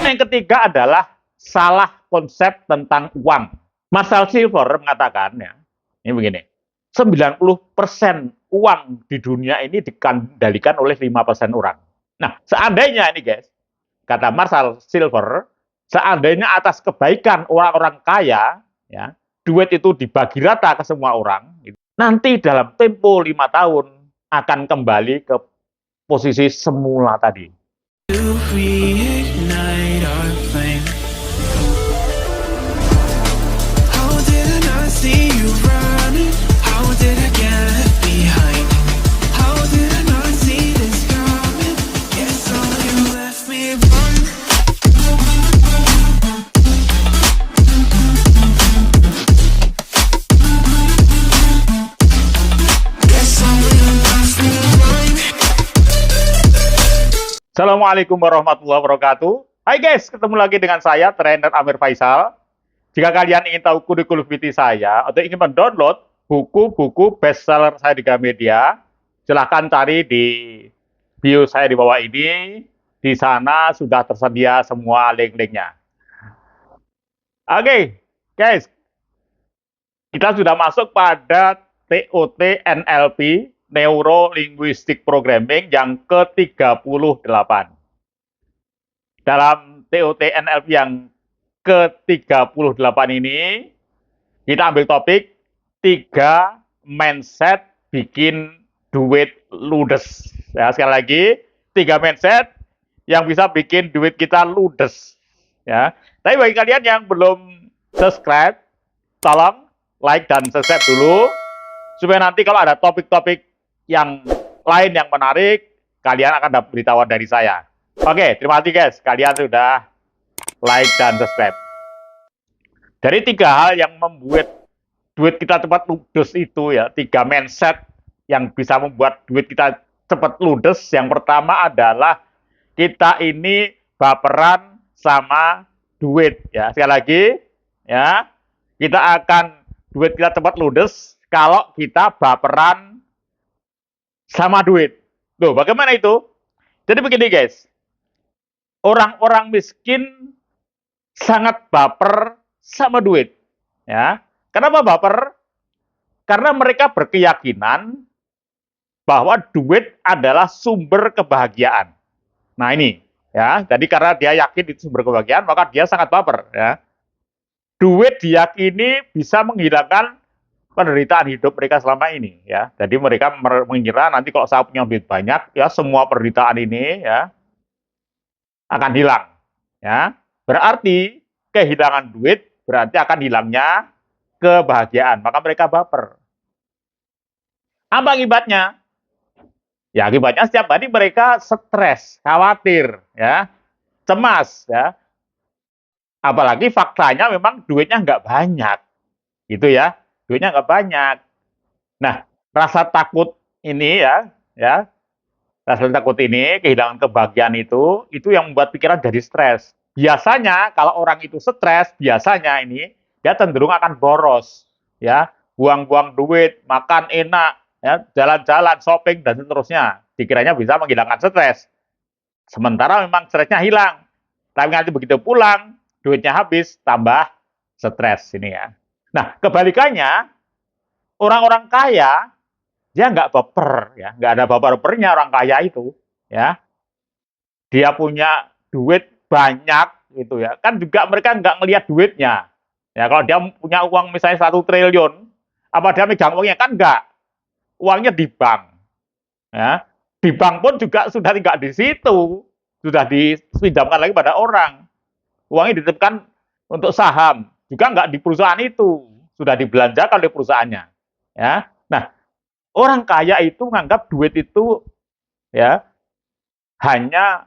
yang ketiga adalah salah konsep tentang uang. Marshall Silver mengatakan, ya, ini begini, 90% uang di dunia ini dikendalikan oleh 5% orang. Nah, seandainya ini guys, kata Marshall Silver, seandainya atas kebaikan orang-orang kaya, ya, duit itu dibagi rata ke semua orang, nanti dalam tempo 5 tahun akan kembali ke posisi semula tadi. Assalamualaikum warahmatullahi wabarakatuh. Hai guys, ketemu lagi dengan saya, trainer Amir Faisal. Jika kalian ingin tahu kurikulum PT saya atau ingin mendownload buku-buku bestseller saya di Gramedia, silahkan cari di bio saya di bawah ini. Di sana sudah tersedia semua link-linknya. Oke, guys, kita sudah masuk pada TOT NLP, Neuro Linguistic Programming yang ke-38. Dalam TOT NLP yang ke-38 ini, kita ambil topik 3 mindset bikin duit ludes. Ya, sekali lagi, 3 mindset yang bisa bikin duit kita ludes. Ya. Tapi bagi kalian yang belum subscribe, tolong like dan subscribe dulu, supaya nanti kalau ada topik-topik yang lain yang menarik, kalian akan dapat beritahuan dari saya. Oke, terima kasih guys, kalian sudah like dan subscribe. Dari 3 hal yang membuat duit kita cepat ludes itu ya, 3 mindset yang bisa membuat duit kita cepat ludes. Yang pertama adalah kita ini baperan sama duit ya. Sekali lagi ya, kita akan duit kita cepat ludes kalau kita baperan sama duit. Loh, bagaimana itu? Jadi begini guys, orang-orang miskin sangat baper sama duit. Ya, kenapa baper? Karena mereka berkeyakinan bahwa duit adalah sumber kebahagiaan. Nah ini, ya, jadi karena dia yakin itu sumber kebahagiaan, maka dia sangat baper. Ya. Duit diyakini bisa menghilangkan penderitaan hidup mereka selama ini, ya. Jadi mereka mengira nanti kalau saya punya duit banyak, ya semua penderitaan ini, ya, akan hilang, ya. Berarti kehilangan duit berarti akan hilangnya kebahagiaan, maka mereka baper. Apa akibatnya? Ya akibatnya setiap hari mereka stres, khawatir, ya, cemas, ya. Apalagi faktanya memang duitnya nggak banyak, gitu ya. Duitnya nggak banyak. Nah, rasa takut ini ya, rasa takut ini, kehilangan kebahagiaan itu yang membuat pikiran jadi stres. Biasanya kalau orang itu stres, biasanya ini dia cenderung akan boros, ya, buang-buang duit, makan enak, ya, jalan-jalan, shopping dan seterusnya. Dikiranya bisa menghilangkan stres. Sementara memang stresnya hilang. Tapi nanti begitu pulang, duitnya habis, tambah stres ini ya. Nah, kebalikannya, orang-orang kaya, dia nggak baper, ya, nggak ada baper-bapernya orang kaya itu, ya. Dia punya duit banyak, gitu ya. Kan juga mereka nggak ngelihat duitnya. Ya, kalau dia punya uang misalnya 1 triliun, apa dia megang uangnya? Kan nggak. Uangnya di bank. Ya. Di bank pun juga sudah tidak di situ, sudah dipinjamkan lagi pada orang. Uangnya dititipkan untuk saham, juga nggak di perusahaan itu, sudah dibelanjakan oleh perusahaannya. Ya, nah orang kaya itu menganggap duit itu ya hanya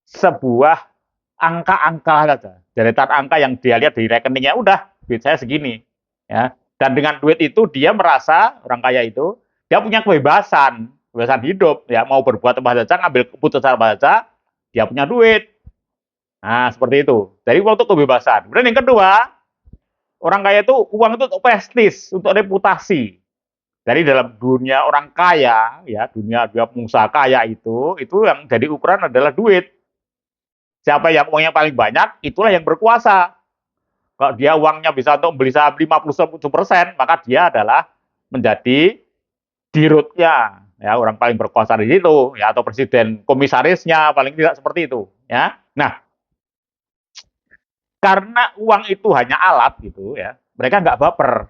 sebuah angka-angka saja, deretan angka yang dia lihat di rekeningnya, udah duit saya segini. Ya, dan dengan duit itu dia merasa orang kaya itu dia punya kebebasan hidup, ya, mau berbuat apa saja, ngambil keputusan apa saja, dia punya duit. Nah, seperti itu. Jadi untuk kebebasan. Kemudian yang kedua, orang kaya itu uang itu untuk prestis, untuk reputasi. Jadi dalam dunia orang kaya, ya, dunia pengusaha kaya itu yang jadi ukuran adalah duit. Siapa yang uangnya paling banyak, itulah yang berkuasa. Kalau dia uangnya bisa untuk beli saham 50-100%, maka dia adalah menjadi dirutnya, ya orang paling berkuasa di situ, ya atau presiden komisarisnya paling tidak seperti itu, ya. Nah, karena uang itu hanya alat gitu, ya, mereka nggak baper.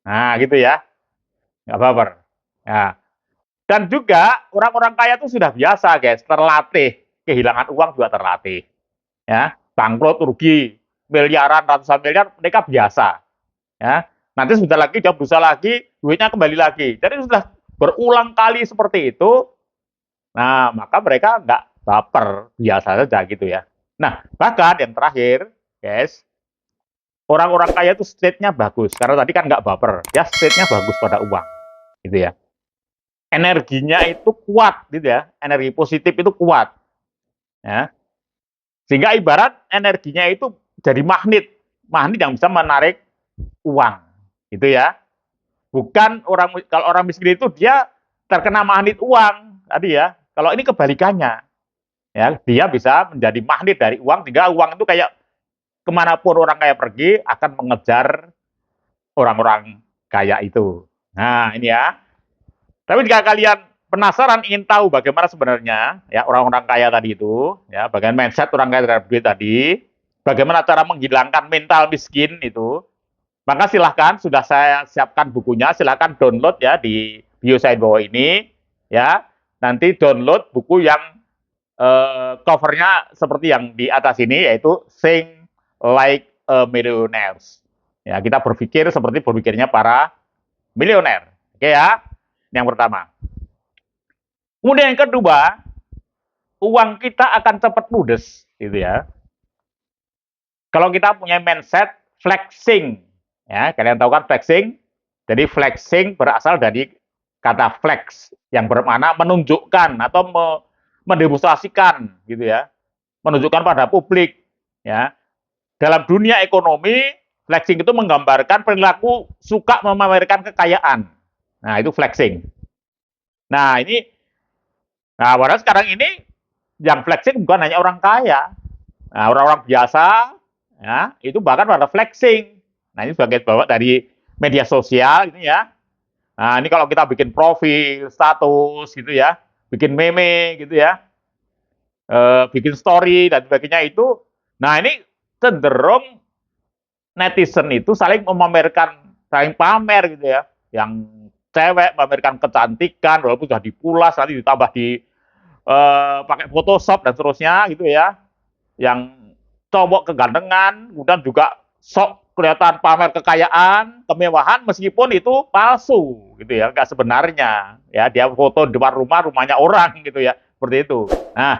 Nah, gitu ya, nggak baper. Ya. Dan juga orang-orang kaya itu sudah biasa, guys, terlatih. Kehilangan uang juga terlatih. Ya, bangkrut, rugi, miliaran, ratusan miliar, mereka biasa. Ya, nanti sebentar lagi dia berusaha lagi, duitnya kembali lagi. Jadi sudah berulang kali seperti itu. Nah, maka mereka nggak baper, biasa saja gitu ya. Nah, bahkan yang terakhir, guys, orang-orang kaya itu state-nya bagus. Karena tadi kan nggak baper, dia state-nya bagus pada uang, gitu ya. Energinya itu kuat, gitu ya. Energi positif itu kuat, ya. Sehingga ibarat energinya itu jadi magnet, magnet yang bisa menarik uang, gitu ya. Bukan orang, kalau orang miskin itu dia terkena magnet uang tadi ya. Kalau ini kebalikannya, ya dia bisa menjadi magnet dari uang, sehingga uang itu kayak kemanapun orang kaya pergi akan mengejar orang-orang kaya itu. Nah ini ya. Tapi jika kalian penasaran ingin tahu bagaimana sebenarnya ya orang-orang kaya tadi itu, ya bagaimana mindset orang kaya terhadap duit tadi, bagaimana cara menghilangkan mental miskin itu, maka silahkan sudah saya siapkan bukunya, silahkan download ya di bio saya di bawah ini, ya. Nanti download buku yang covernya seperti yang di atas ini, yaitu Think Like a Millionaires. Ya, kita berpikir seperti berpikirnya para milioner. Oke ya, ini yang pertama. Kemudian yang kedua, uang kita akan cepat ludes, gitu ya. Kalau kita punya mindset flexing, ya kalian tahu kan flexing? Jadi flexing berasal dari kata flex yang bermakna menunjukkan atau mendemonstrasikan, gitu ya, menunjukkan pada publik, ya. Dalam dunia ekonomi, flexing itu menggambarkan perilaku suka memamerkan kekayaan. Nah, itu flexing. Nah, padahal sekarang ini yang flexing bukan hanya orang kaya. Nah, orang-orang biasa, ya, itu bahkan pada flexing. Nah, ini sebagai bawa dari media sosial, ini ya. Nah, ini kalau kita bikin profil, status, gitu ya, bikin meme, gitu ya, bikin story dan sebagainya itu. Nah, ini cenderung netizen itu saling memamerkan, saling pamer gitu ya. Yang cewek memamerkan kecantikan, walaupun sudah dipulas, nanti ditambah di pakai Photoshop dan seterusnya gitu ya. Yang cowok kegantengan, kemudian juga sok kelihatan pamer kekayaan, kemewahan, meskipun itu palsu gitu ya, nggak sebenarnya. Ya, dia foto di depan rumah, rumahnya orang gitu ya, seperti itu. Nah,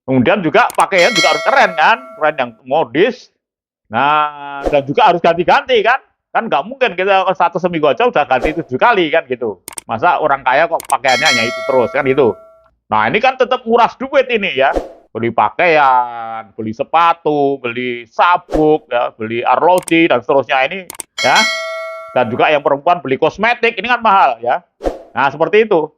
kemudian juga pakaian juga harus keren kan, keren yang modis. Nah, dan juga harus ganti-ganti kan. Kan nggak mungkin kita satu seminggu aja udah ganti 7 kali kan gitu. Masa orang kaya kok pakaiannya hanya itu terus kan itu. Nah, ini kan tetap nguras duit ini ya. Beli pakaian, beli sepatu, beli sabuk, ya, beli arloji dan seterusnya ini ya. Dan juga yang perempuan beli kosmetik ini kan mahal ya. Nah, seperti itu.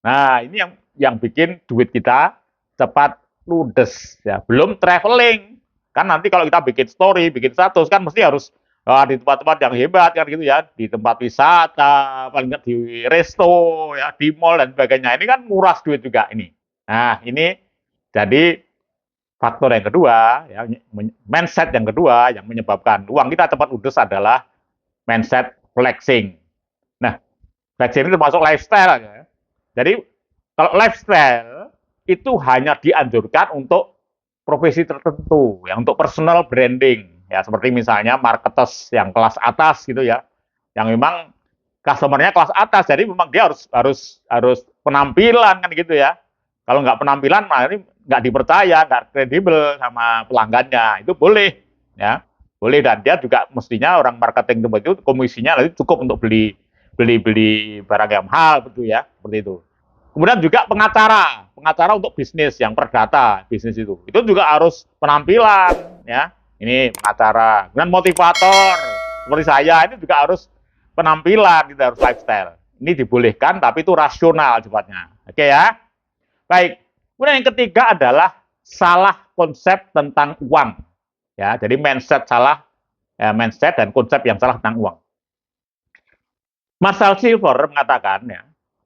Nah, ini yang bikin duit kita cepat ludes ya. Belum traveling. Kan nanti kalau kita bikin story, bikin status kan mesti harus di tempat-tempat yang hebat kan gitu ya, di tempat wisata, paling nggak di resto ya, di mall dan sebagainya. Ini kan nguras duit juga ini. Nah, ini jadi faktor yang kedua ya, mindset yang kedua yang menyebabkan uang kita cepat ludes adalah mindset flexing. Nah, flexing ini termasuk lifestyle ya. Jadi kalau lifestyle itu hanya dianjurkan untuk profesi tertentu, yang untuk personal branding, ya seperti misalnya marketers yang kelas atas gitu ya, yang memang customernya kelas atas, jadi memang dia harus penampilan kan gitu ya. Kalau nggak penampilan, nah ini nggak dipercaya, nggak kredibel sama pelanggannya, itu boleh, ya boleh dan dia juga mestinya orang marketing itu komisinya nanti cukup untuk beli barang yang mahal betul ya, seperti itu. Kemudian juga pengacara, pengacara untuk bisnis yang perdata bisnis itu juga harus penampilan ya. Ini pengacara. Kemudian motivator seperti saya ini juga harus penampilan, kita harus lifestyle. Ini dibolehkan tapi itu rasional sifatnya. Oke ya. Baik. Kemudian yang ketiga adalah salah konsep tentang uang. Ya, jadi mindset salah, ya, mindset dan konsep yang salah tentang uang. Marshall Silver mengatakan, ya,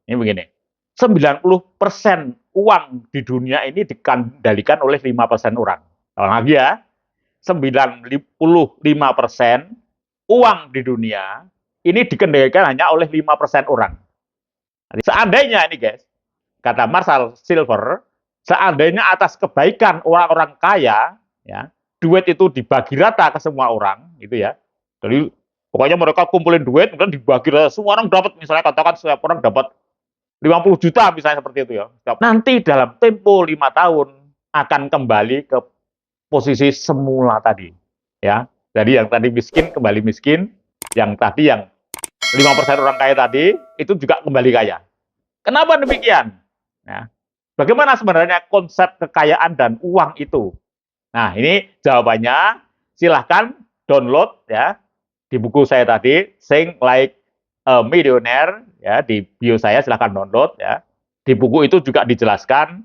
ini begini, 90% uang di dunia ini dikendalikan oleh 5% orang. Kalau lagi ya, 95% uang di dunia ini dikendalikan hanya oleh 5% orang. Jadi, seandainya ini guys, kata Marshall Silver, seandainya atas kebaikan orang-orang kaya, ya, duit itu dibagi rata ke semua orang, gitu ya. Jadi pokoknya mereka kumpulin duit, kemudian dibagi rata, semua orang dapat, misalnya katakan setiap orang dapat 50 juta misalnya seperti itu ya. Nanti dalam tempo 5 tahun akan kembali ke posisi semula tadi. Ya. Jadi yang tadi miskin kembali miskin, yang tadi yang 5% orang kaya tadi itu juga kembali kaya. Kenapa demikian? Nah, bagaimana sebenarnya konsep kekayaan dan uang itu? Nah, ini jawabannya. Silahkan download ya di buku saya tadi, Think Like a Millionaire, ya di bio saya silahkan download ya. Di buku itu juga dijelaskan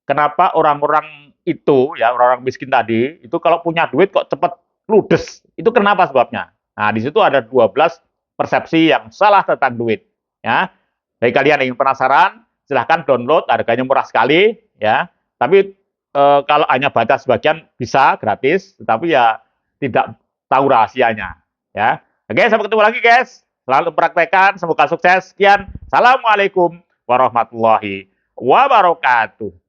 kenapa orang-orang itu ya orang-orang miskin tadi itu kalau punya duit kok cepat ludes. Itu kenapa sebabnya? Nah, di situ ada 12 persepsi yang salah tentang duit ya. Bagi kalian yang ingin penasaran, silahkan download, harganya murah sekali ya. Tapi kalau hanya baca sebagian bisa gratis, tetapi ya tidak tahu rahasianya ya. Oke, sampai ketemu lagi guys. Selalu praktekkan, semoga sukses. Sekian. Assalamualaikum warahmatullahi wabarakatuh.